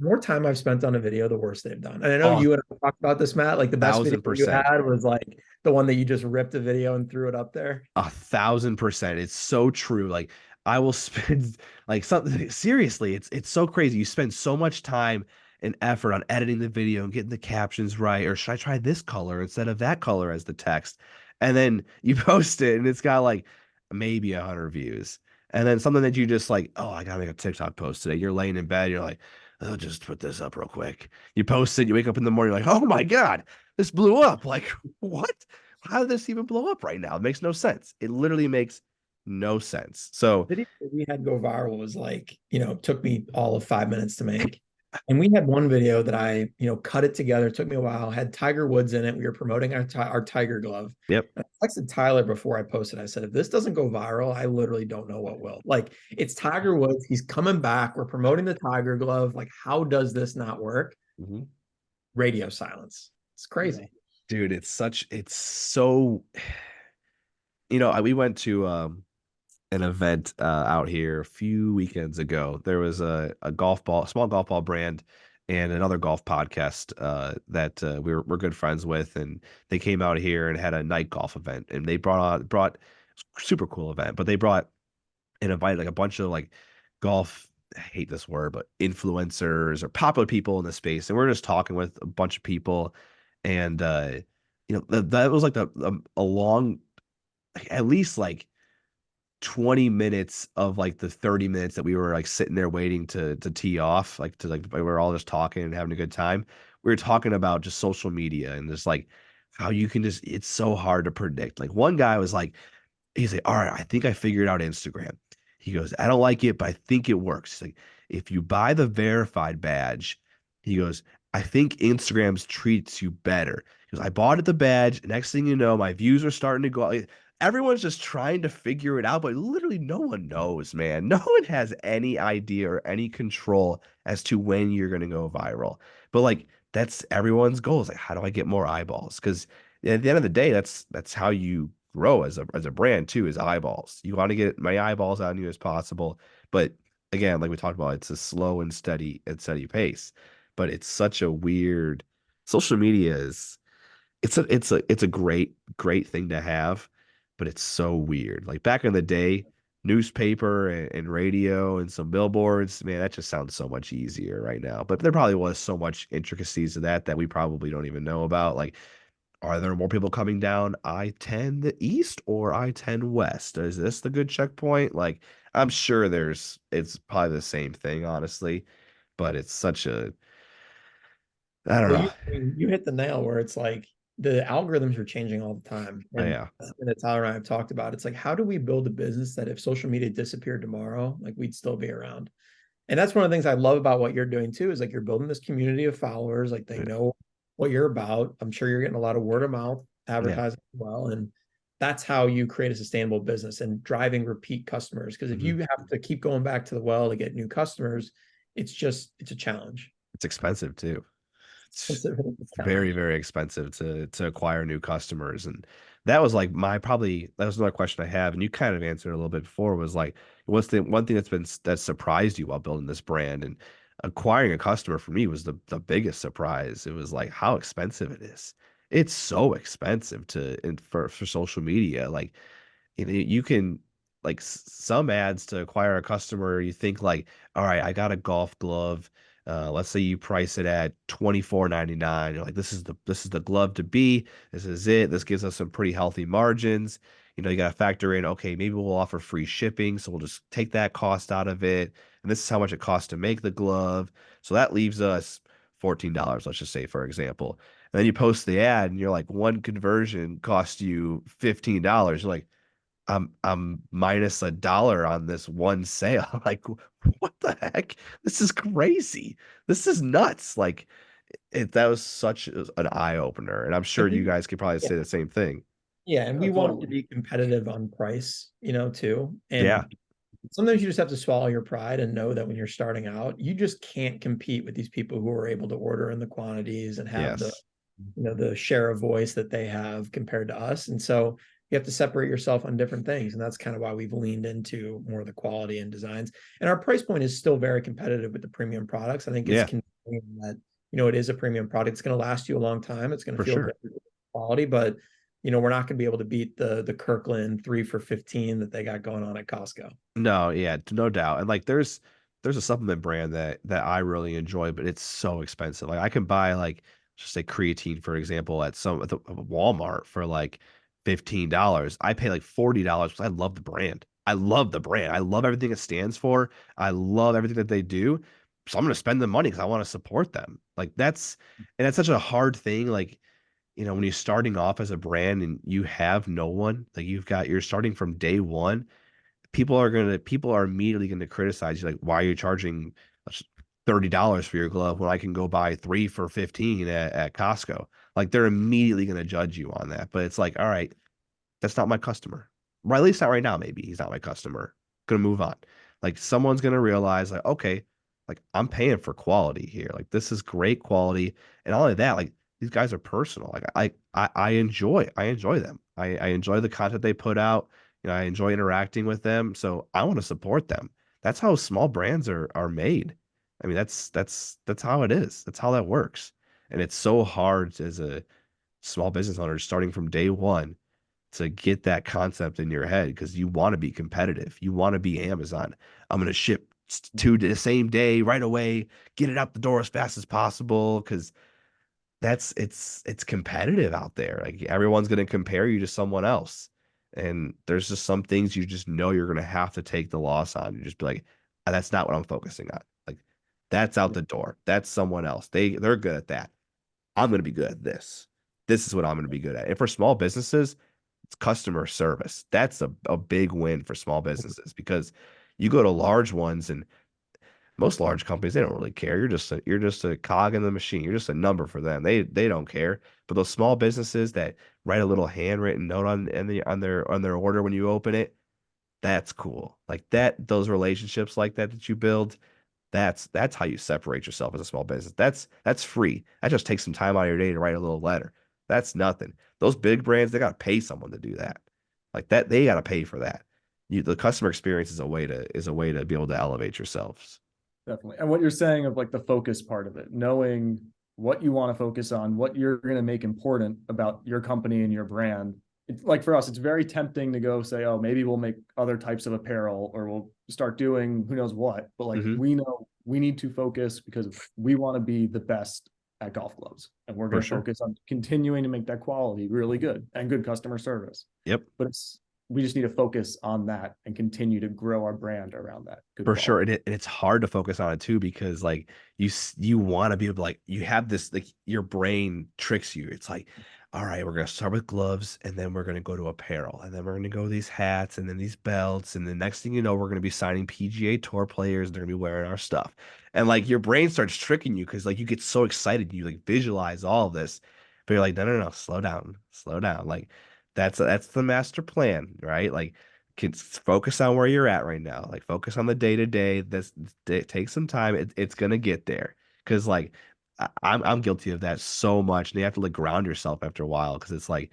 more time I've spent on a video, the worse they've done. And I know oh, you and I talked about this, Matt. Like the best video thousand you percent. had was like the one that you just ripped a video and threw it up there. 1,000%. It's so true. Like I will spend like something seriously. It's so crazy. You spend so much time and effort on editing the video and getting the captions right. Or should I try this color instead of that color as the text? And then you post it and it's got like maybe 100 views. And then something that you just like, oh, I gotta make a TikTok post today. You're laying in bed, you're like, oh, just put this up real quick. You post it, you wake up in the morning, you're like, oh my God, this blew up. Like, what? How did this even blow up right now? It makes no sense. It literally makes no sense. So, Video that we had go viral was like, took me all of 5 minutes to make. And we had one video that I, cut it together. It took me a while. Had Tiger Woods in it. We were promoting our Tiger glove. yep. And I texted Tyler before I posted. I said, if this doesn't go viral, I literally don't know what will. Like, it's Tiger Woods. He's coming back. We're promoting the Tiger glove. Like, how does this not work? Mhm. Radio silence. It's crazy. Dude, it's so, we went to an event out here a few weekends ago. There was a small golf ball brand, and another golf podcast that we're good friends with, and they came out here and had a night golf event, and they brought super cool event, but they brought and invited like a bunch of like golf. I hate this word, but influencers or popular people in the space, and we're just talking with a bunch of people, and that was like a long, at least like 20 minutes of like the 30 minutes that we were like sitting there waiting to tee off, like to like we were all just talking and having a good time. We were talking about just social media and just like how you can just it's so hard to predict. Like one guy was like, he's like, all right, I think I figured out Instagram. He goes, I don't like it, but I think it works. He's like, if you buy the verified badge, he goes, I think Instagram's treats you better. He goes, I bought it the badge. Next thing you know, my views are starting to go. Like, everyone's just trying to figure it out, but literally no one knows, man. No one has any idea or any control as to when you're going to go viral. But like, that's everyone's goal is like, how do I get more eyeballs? Because at the end of the day, that's how you grow as a brand too, is eyeballs. You want to get many eyeballs on you as possible. But again, like we talked about, it's a slow and steady pace. But it's such a weird social media is it's a great thing to have, but it's so weird. Like back in the day, newspaper and radio and some billboards, man, that just sounds so much easier right now. But there probably was so much intricacies to that we probably don't even know about. Like, are there more people coming down I-10 the east or I-10 west? Is this the good checkpoint? Like, I'm sure it's probably the same thing, honestly, but it's such a, I don't Well, know. you hit the nail where it's like the algorithms are changing all the time. And Yeah. that's something that Tyler and I have talked about. It's like, how do we build a business that if social media disappeared tomorrow, like we'd still be around? And that's one of the things I love about what you're doing too, is like you're building this community of followers, like they Yeah. know what you're about. I'm sure you're getting a lot of word of mouth Yeah. advertising as well. And that's how you create a sustainable business and driving repeat customers. Because if Mhm. you have to keep going back to the well to get new customers, it's a challenge. It's expensive too. It's It's a very, challenge. very expensive to acquire new customers. And that was like that was another question I have. And you kind of answered a little bit before was like, what's the one thing that surprised you while building this brand? And acquiring a customer for me was the biggest surprise. It was like how expensive it is. It's so expensive for social media. Like you can like some ads to acquire a customer, you think like, all right, I got a golf glove. Let's say you price it at 24.99. You're like, this is the glove to be. This is it. This gives us some pretty healthy margins. You got to factor in, okay, maybe we'll offer free shipping, so we'll just take that cost out of it. And this is how much it costs to make the glove. So that leaves us $14, let's just say, for example. And then you post the ad and you're like, one conversion costs you $15. You're like, I'm minus $1 on this one sale. Like, what the heck? This is crazy. This is nuts. Like, that was such an eye opener, and I'm I sure you think, guys could probably yeah, say the same thing. yeah, and Oh, we want to totally. be competitive on price, too. Yeah. And sometimes you just have to swallow your pride and know that when you're starting out, you just can't compete with these people who are able to order in the quantities and have the Yes. the share of voice that they have compared to us. And so you have to separate yourself on different things. And that's kind of why we've leaned into more of the quality and designs. And our price point is still very competitive with the premium products. I think it's Yeah. convenient that, it is a premium product. It's going to last you a long time. It's going to For feel sure. great quality, but we're not going to be able to beat the Kirkland 3 for $15 that they got going on at Costco. No, yeah, no doubt. And like there's a supplement brand that I really enjoy, but it's so expensive. Like I can buy like just say creatine, for example, at Walmart for like $15. I pay like $40 because I love the brand. I love the brand. I love everything it stands for. I love everything that they do. So I'm going to spend the money because I want to support them. Like and that's such a hard thing. Like, when you're starting off as a brand and you have no one, like you're starting from day one, people are immediately going to criticize you. Like, why are you charging $30 for your glove when I can go buy three for 15 at Costco? Like, they're immediately going to judge you on that. But it's like, all right, that's not my customer. Or at least not right now. Maybe he's not my customer. Gonna move on. Like, someone's gonna realize, like, okay, like, I'm paying for quality here. Like, this is great quality. And not only that, like, these guys are personal. Like, I enjoy them. I enjoy the content they put out. I enjoy interacting with them. So I want to support them. That's how small brands are made. I mean, that's how it is. That's how that works. And it's so hard as a small business owner starting from day one to get that concept in your head because you want to be competitive. You want to be Amazon. I'm going to ship two the same day right away, get it out the door as fast as possible because it's competitive out there. Like, everyone's going to compare you to someone else. And there's just some things you just know you're going to have to take the loss on. You just be like, that's not what I'm focusing on. Like, that's out the door. That's someone else. They're good at that. I'm going to be good at this. This is what I'm going to be good at. And for small businesses, it's customer service. That's a big win for small businesses because you go to large ones and most large companies, they don't really care. You're just a cog in the machine. You're just a number for them. They don't care. But those small businesses that write a little handwritten note on their order when you open it, that's cool. Like those relationships like that you build, that's how you separate yourself as a small business. That's free. That just takes some time out of your day to write a little letter. That's nothing. Those big brands, they got to pay someone to do that. Like that, they got to pay for that. The customer experience is a way to be able to elevate yourselves. Definitely. And what you're saying of like the focus part of it, knowing what you want to focus on, what you're going to make important about your company and your brand. It's like for us, it's very tempting to go say, oh, maybe we'll make other types of apparel or we'll start doing who knows what. But like Hmm. we know we need to focus because we want to be the best at golf gloves. And we're For going to sure. focus on continuing to make that quality really good and good customer service. Yep. But we just need to focus on that and continue to grow our brand around that good For sure. quality. And it's hard to focus on it too because like you want to be able to, like, you have this, like, your brain tricks you. It's like, all right, we're gonna start with gloves and then we're gonna go to apparel and then we're gonna go these hats and then these belts and the next thing you know, we're gonna be signing PGA Tour players and they're gonna be wearing our stuff. And like your brain starts tricking you because like you get so excited, you like visualize all of this, but you're like, no, no, no, slow down, slow down. Like that's the master plan, right? Like, can focus on where you're at right now. Like, focus on the day to day. This take some time. It's gonna get there. Because like I'm guilty of that so much. And you have to like ground yourself after a while because it's like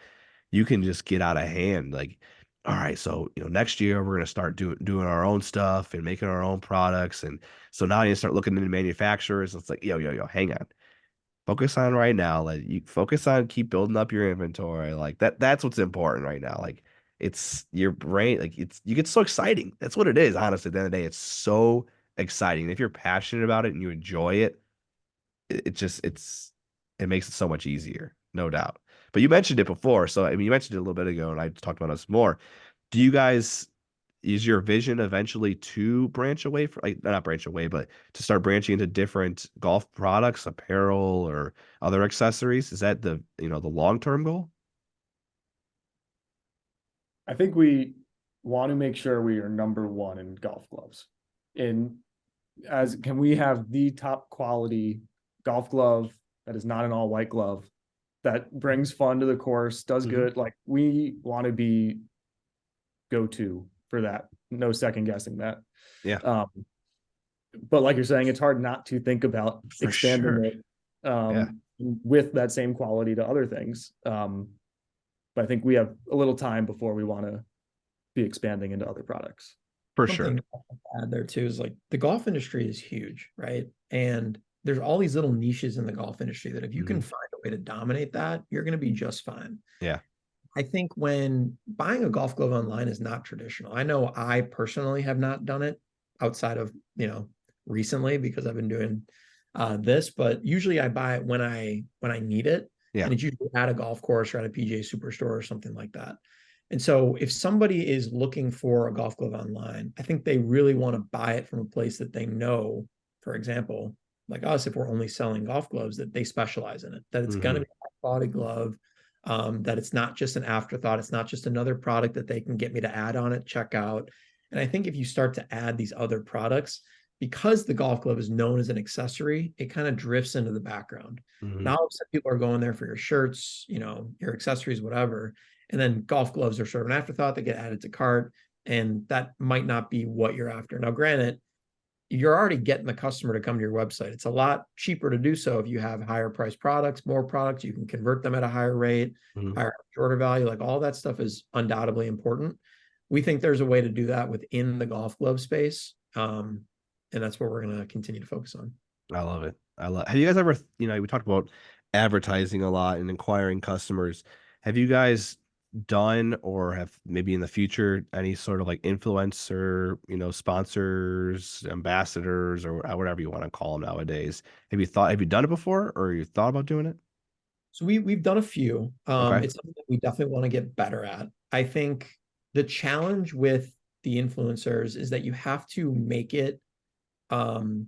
you can just get out of hand. Like, all right, so next year we're gonna start doing our own stuff and making our own products. And so now you start looking into manufacturers. It's like, yo, hang on. Focus on right now. Like, you focus on keep building up your inventory. Like that's what's important right now. Like, it's your brain, like you get so exciting. That's what it is, honestly. At the end of the day, it's so exciting. If you're passionate about it and you enjoy it, it makes it so much easier, no doubt. But you mentioned it before, so I mean you mentioned it a little bit ago, and I talked about us more. Do you guys is your vision eventually to branch away from, like, not branch away, but to start branching into different golf products, apparel, or other accessories? Is that the long-term goal? I think we want to make sure we are number one in golf gloves. In as can we have the top quality golf glove that is not an all white glove that brings fun to the course, does Hmm. good. Like we want to be go to for that. No second guessing that. Yeah, Um, but like you're saying, it's hard not to think about for expanding sure. it Yeah, with that same quality to other things. But I think we have a little time before we want to be expanding into other products. for sure. Something to add there too is like the golf industry is huge, right? And there's all these little niches in the golf industry that if you Hmm. can find a way to dominate that, you're going to be just fine. Yeah. I think when buying a golf glove online is not traditional. I know I personally have not done it outside of, recently because I've been doing this, but usually I buy it when I need it. Yeah. And it's usually at a golf course or at a PGA Superstore or something like that. And so if somebody is looking for a golf glove online, I think they really want to buy it from a place that they know, for example, like us, if we're only selling golf gloves, that they specialize in it, that it's going to Hmm. be a high quality glove, that it's not just an afterthought. It's not just another product that they can get me to add on at checkout. And I think if you start to add these other products, because the golf glove is known as an accessory, it kind of drifts into the background. Hmm. Now, all of a sudden, people are going there for your shirts, your accessories, whatever. And then golf gloves are sort of an afterthought that get added to cart. And that might not be what you're after. Now, granted, you're already getting the customer to come to your website. It's a lot cheaper to do so if you have higher priced products, more products, you can convert them at a higher rate, Hmm. higher order value. Like all that stuff is undoubtedly important. We think there's a way to do that within the golf glove space. And that's what we're going to continue to focus on. I love it. Have you guys ever, we talked about advertising a lot and acquiring customers. Have you guys done or have maybe in the future any sort of like influencer, sponsors, ambassadors, or whatever you want to call them nowadays? Have you done it before or you thought about doing it? So we've done a few. Okay. It's something that we definitely want to get better at. I think the challenge with the influencers is that you have to make it um,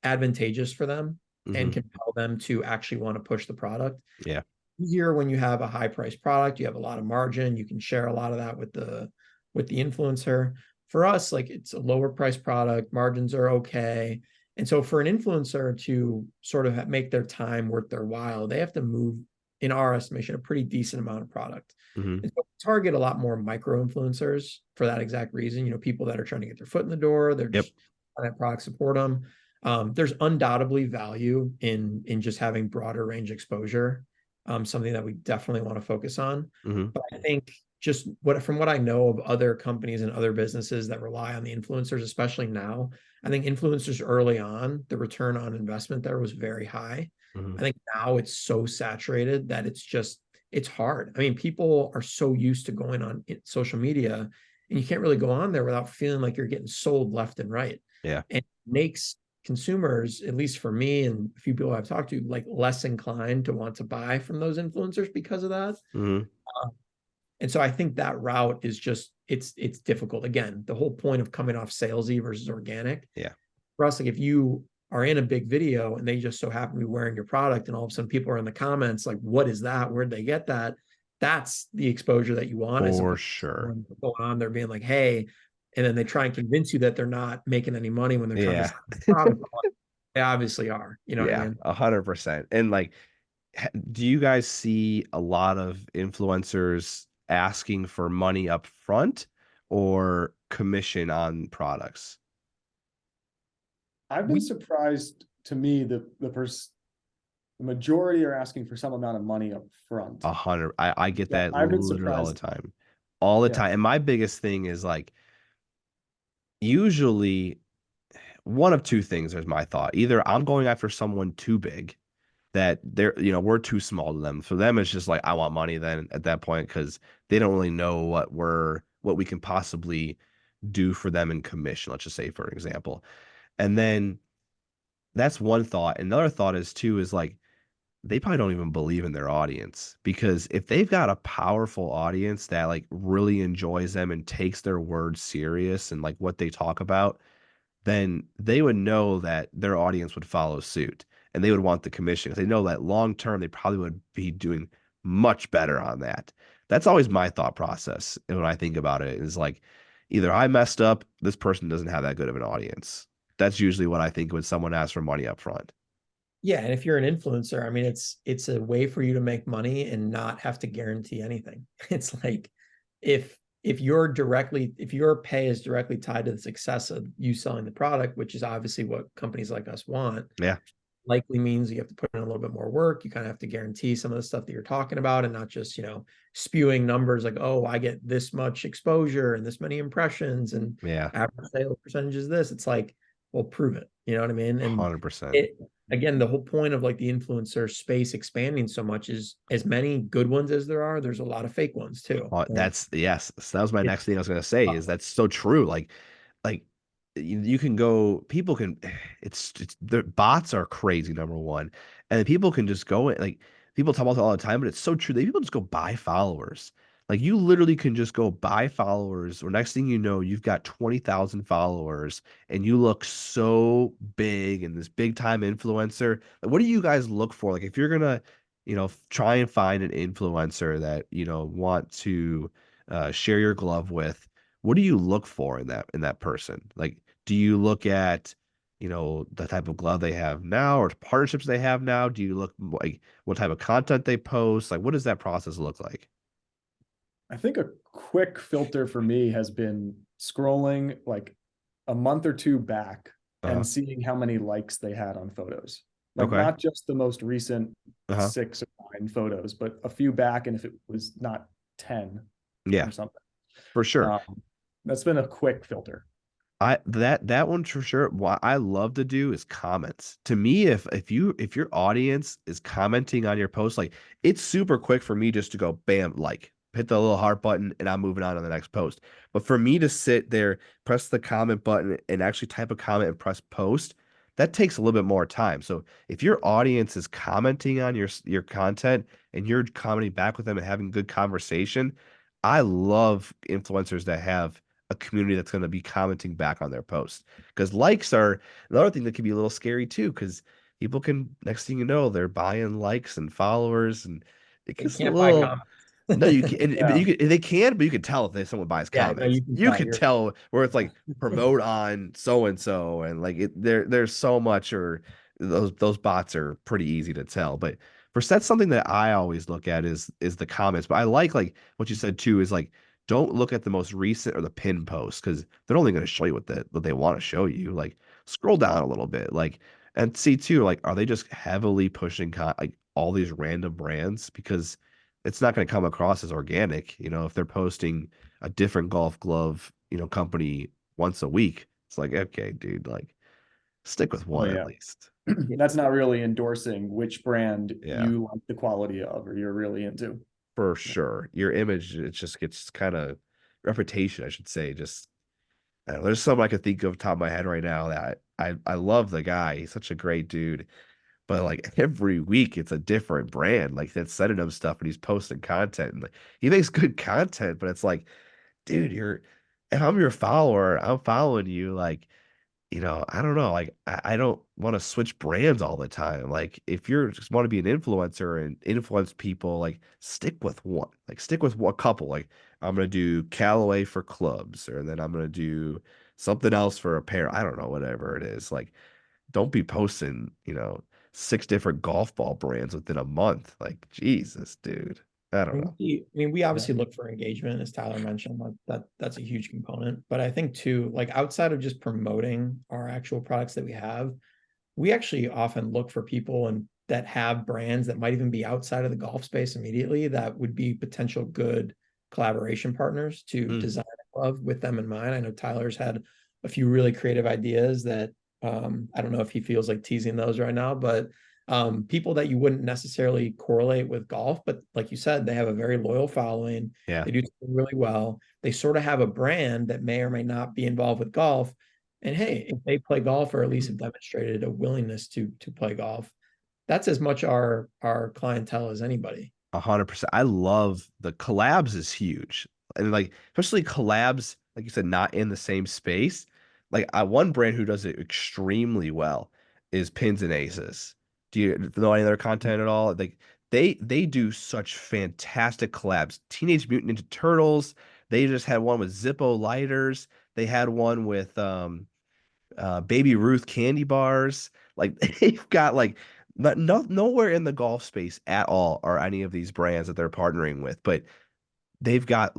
advantageous for them and Hmm. compel them to actually want to push the product. Yeah. Easier when you have a high priced product, you have a lot of margin, you can share a lot of that with the influencer. For us, like it's a lower price product, margins are okay. And so for an influencer to sort of make their time worth their while, they have to move, in our estimation, a pretty decent amount of product. Hmm. And so target a lot more micro influencers for that exact reason. People that are trying to get their foot in the door, they're Yep. just trying to product support them. There's undoubtedly value in just having broader range exposure, something that we definitely want to focus on. Hmm. But I think just from what I know of other companies and other businesses that rely on the influencers, especially now, I think influencers early on, the return on investment there was very high. Hmm. I think now it's so saturated that it's hard. I mean, people are so used to going on social media, and you can't really go on there without feeling like you're getting sold left and right. Yeah. And it makes consumers, at least for me and a few people I've talked to, like less inclined to want to buy from those influencers because of that. Hmm. And so I think that route is just it's difficult. Again, the whole point of coming off salesy versus organic. Yeah. For us, like if you are in a big video and they just so happen to be wearing your product, and all of a sudden people are in the comments like, "What is that? Where'd they get that?" That's the exposure that you want, as For opposed sure. to going on there being like, "Hey," and then they try and convince you that they're not making any money when they're trying to Yeah. sell the product. They obviously are. You know what I Yeah. mean? 100%. And like, do you guys see a lot of influencers asking for money up front or commission on products? I've been We surprised. To me, the majority are asking for some amount of money up front. 100. I get Yeah, that I've been literally all the surprised. time. All the Yeah, time. And my biggest thing is like, usually one of two things is my thought. Either I'm going after someone too big that we're too small to them. For them, it's just like, I want money then at that point because they don't really know what we can possibly do for them in commission, let's just say, for example. And then that's one thought. Another thought is too, is like, they probably don't even believe in their audience because if they've got a powerful audience that like really enjoys them and takes their words serious and like what they talk about, then they would know that their audience would follow suit and they would want the commission because they know that long term they probably would be doing much better on that. That's always my thought process. And when I think about it, is like either I messed up, this person doesn't have that good of an audience. That's usually what I think when someone asks for money up front. Yeah, and if you're an influencer, I mean, it's a way for you to make money and not have to guarantee anything. It's like if your pay is directly tied to the success of you selling the product, which is obviously what companies like us want, Yeah. likely means you have to put in a little bit more work. You kind of have to guarantee some of the stuff that you're talking about and not just, spewing numbers like, oh, I get this much exposure and this many impressions and Yeah. average sales percentage is this. It's like, well, prove it. You know what I mean? And 100%. it again, the whole point of like the influencer space expanding so much is as many good ones as there are, there's a lot of fake ones too. And That's yes. So that was my it's next thing I was gonna say is that's so true. Like you can go, people can, it's the bots are crazy, number one, and people can just go in, like people talk about it all the time, but it's so true. People just go buy followers. Like you literally can just go buy followers, or next thing you know, you've got 20,000 followers and you look so big and this big time influencer. Like, what do you guys look for? Like if you're gonna, try and find an influencer that, want to share your glove with, what do you look for in that person? Like, do you look at the type of glove they have now or partnerships they have now? Do you look like what type of content they post? Like, what does that process look like? I think a quick filter for me has been scrolling like a month or two back Uh-huh. and seeing how many likes they had on photos. Like Okay. not just the most recent Uh-huh. 6 or 9 photos, but a few back, and if it was not 10 Yeah, or something. for sure. That's been a quick filter. That one for sure. What I love to do is comments. To me, if your audience is commenting on your post, like it's super quick for me just to go bam, like hit the little heart button and I'm moving on to the next post. But for me to sit there, press the comment button and actually type a comment and press post, that takes a little bit more time. So if your audience is commenting on your content and you're commenting back with them and having good conversation, I love influencers that have a community that's going to be commenting back on their posts. Because likes are another thing that can be a little scary too, because people can, next thing you know, they're buying likes and followers, and it You gets a can't buy little. comments. No, you can. Yeah. They can, but you can tell if someone buys Yeah, no, comments. you can You tell. can You're tell where it's like promote on so and so, and like there's so much, or those bots are pretty easy to tell. But for that's something that I always look at is the comments. But I like what you said too is like don't look at the most recent or the pin post because they're only going to show you what they want to show you. Like scroll down a little bit, like and see too, like are they just heavily pushing like all these random brands because it's not going to come across as organic. If they're posting a different golf glove, company once a week, it's like, okay, dude, like stick with Oh one at yeah. least. That's not really endorsing which brand Yeah, you like the quality of or you're really into. for sure. Your image, it just gets kind of reputation, I should say. Just, I don't know, there's something I could think of top of my head right now that I love the guy. He's such a great dude. But like every week it's a different brand like that's sending him stuff and he's posting content and like, he makes good content, but it's like dude, if I'm your follower, I'm following you, like, I don't know, like, I don't want to switch brands all the time. Like, if you're just want to be an influencer and influence people, like, stick with one, like, stick with one couple. Like, I'm gonna do Callaway for clubs, or then I'm gonna do something else for a pair. I don't know, whatever it is. Like, don't be posting, 6 different golf ball brands within a month. Like, Jesus, dude. I don't know. We Yeah. obviously look for engagement, as Tyler mentioned. That's a huge component. But I think too, like outside of just promoting our actual products that we have, we actually often look for people and that have brands that might even be outside of the golf space immediately that would be potential good collaboration partners to Mm, design a glove with them in mind. I know Tyler's had a few really creative ideas that I don't know if he feels like teasing those right now, but people that you wouldn't necessarily correlate with golf, but like you said, they have a very loyal following. yeah. They do really well. They sort of have a brand that may or may not be involved with golf. And hey, if they play golf or at least have demonstrated a willingness to play golf, that's as much our clientele as anybody. 100%. I love the collabs is huge. And like especially collabs, like you said, not in the same space. Like one brand who does it extremely well is Pins and Aces. Do you know any of their content at all? Like they do such fantastic collabs. Teenage Mutant Ninja Turtles. They just had one with Zippo lighters. They had one with Baby Ruth candy bars. Like they've got like nowhere in the golf space at all are any of these brands that they're partnering with, but they've got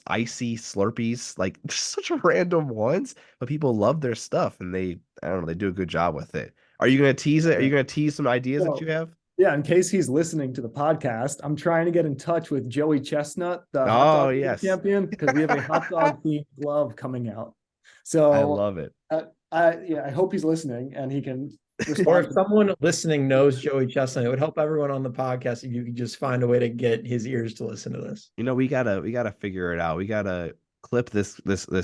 icy Slurpees, like such random ones, but people love their stuff and I don't know, they do a good job with it. Are you gonna tease it? Are you Yeah. gonna tease some ideas that So, you have? yeah, in case he's listening to the podcast, I'm trying to get in touch with Joey Chestnut, the hot Oh dog yes, champion, because we have a hot dog themed glove coming out. I So, love it. I hope he's listening and he can Or respond. if someone listening knows Joey Chestnut, it would help everyone on the podcast if you could just find a way to get his ears to listen to this. We gotta figure it out. We gotta clip this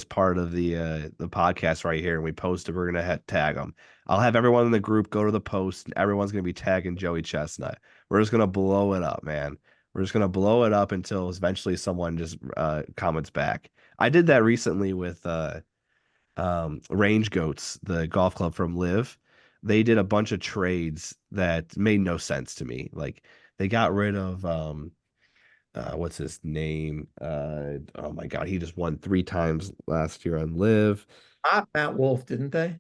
part of the podcast right here and we post it, we're gonna tag them. I'll have everyone in the group go to the post and everyone's gonna be tagging Joey Chestnut. We're just gonna blow it up, man. We're just gonna blow it up until eventually someone just comments back. I did that recently with Range Goats, the golf club from Live. They did a bunch of trades that made no sense to me. Like they got rid of what's his name? Oh my God, he just won 3 times last year on Live. Matt Wolf, didn't they?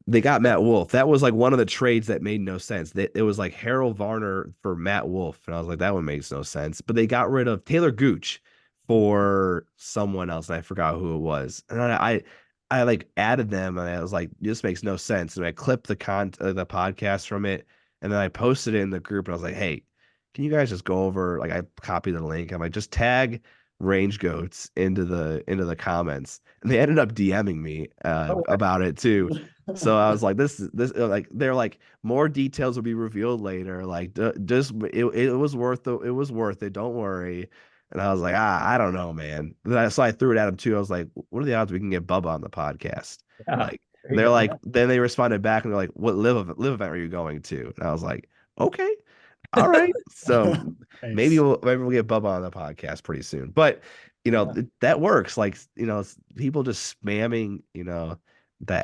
They got Matt Wolf. That was like one of the trades that made no sense. It was like Harold Varner for Matt Wolf, and I was like, that one makes no sense. But they got rid of Taylor Gooch for someone else, and I forgot who it was. And I like added them, and I was like, this makes no sense. And I clipped the podcast from it, and then I posted it in the group, and I was like, hey, can you guys just go over? Like, I copied the link. I'm like, just tag Range Goats into the comments, and they ended up DMing me Oh, about it too. So I was like, this like they're like more details will be revealed later. Like just it was worth it. Don't worry. And I was like, I don't know, man. So I threw it at him too. I was like, what are the odds we can get Bubba on the podcast? yeah. Like, There and you they're go. like, then they responded back and they're like, what live event are you going to? And I was like, okay, all right. So Nice. maybe we'll get Bubba on the podcast pretty soon. But Yeah. that works. Like, people just spamming, the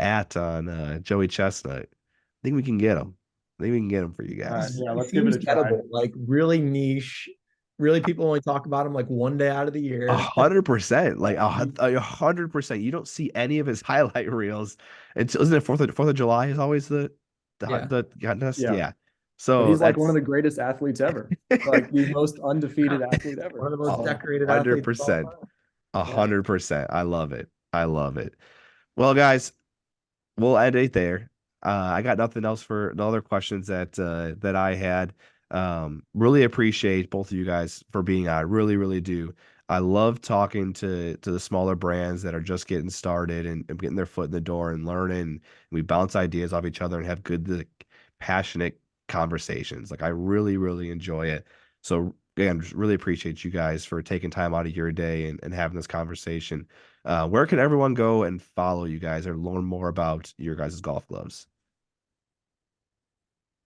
at on Joey Chestnut. I think we can get him. I think we can get him for you All right. guys. Yeah. He Let's give it seems a try. gettable, like really niche. Really, people only talk about him like one day out of the A year. 100%, like Yeah. 100%. You don't see any of his highlight reels until, isn't it Fourth of July is always Yeah. the contest? Yeah. Yeah. But So he's like one of that's the greatest athletes ever. Like the most undefeated athlete One ever. of the most So decorated athletes of all 100%. time. A yeah. 100%. I love it. I love it. Well, guys, we'll end it there. I got nothing else for the other questions that I had. Really appreciate both of you guys for being on. Really, really do. I love talking to the smaller brands that are just getting started and getting their foot in the door and learning. We bounce ideas off each other and have good, like, passionate conversations. Like I really, really enjoy it. So again, just really appreciate you guys for taking time out of your day and having this conversation. Where can everyone go and follow you guys or learn more about your guys' golf gloves?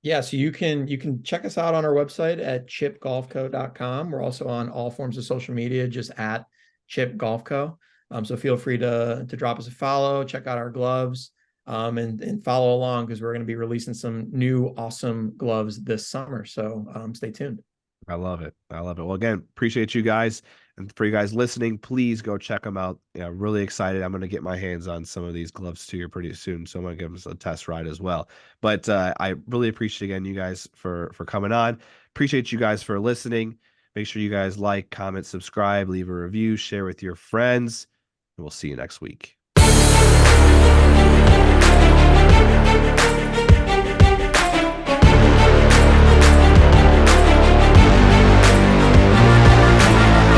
Yeah, so you can check us out on our website at chipgolfco.com. We're also on all forms of social media, just at Chip Golf Co. So feel free to drop us a follow, check out our gloves, and follow along because we're going to be releasing some new awesome gloves this summer. So stay tuned. I love it. I love it. Well, again, appreciate you guys. And for you guys listening, please go check them out. Yeah, really excited. I'm going to get my hands on some of these gloves too here pretty soon. So I'm going to give them a test ride as well. But I really appreciate again you guys for coming on. Appreciate you guys for listening. Make sure you guys like, comment, subscribe, leave a review, share with your friends, and we'll see you next week.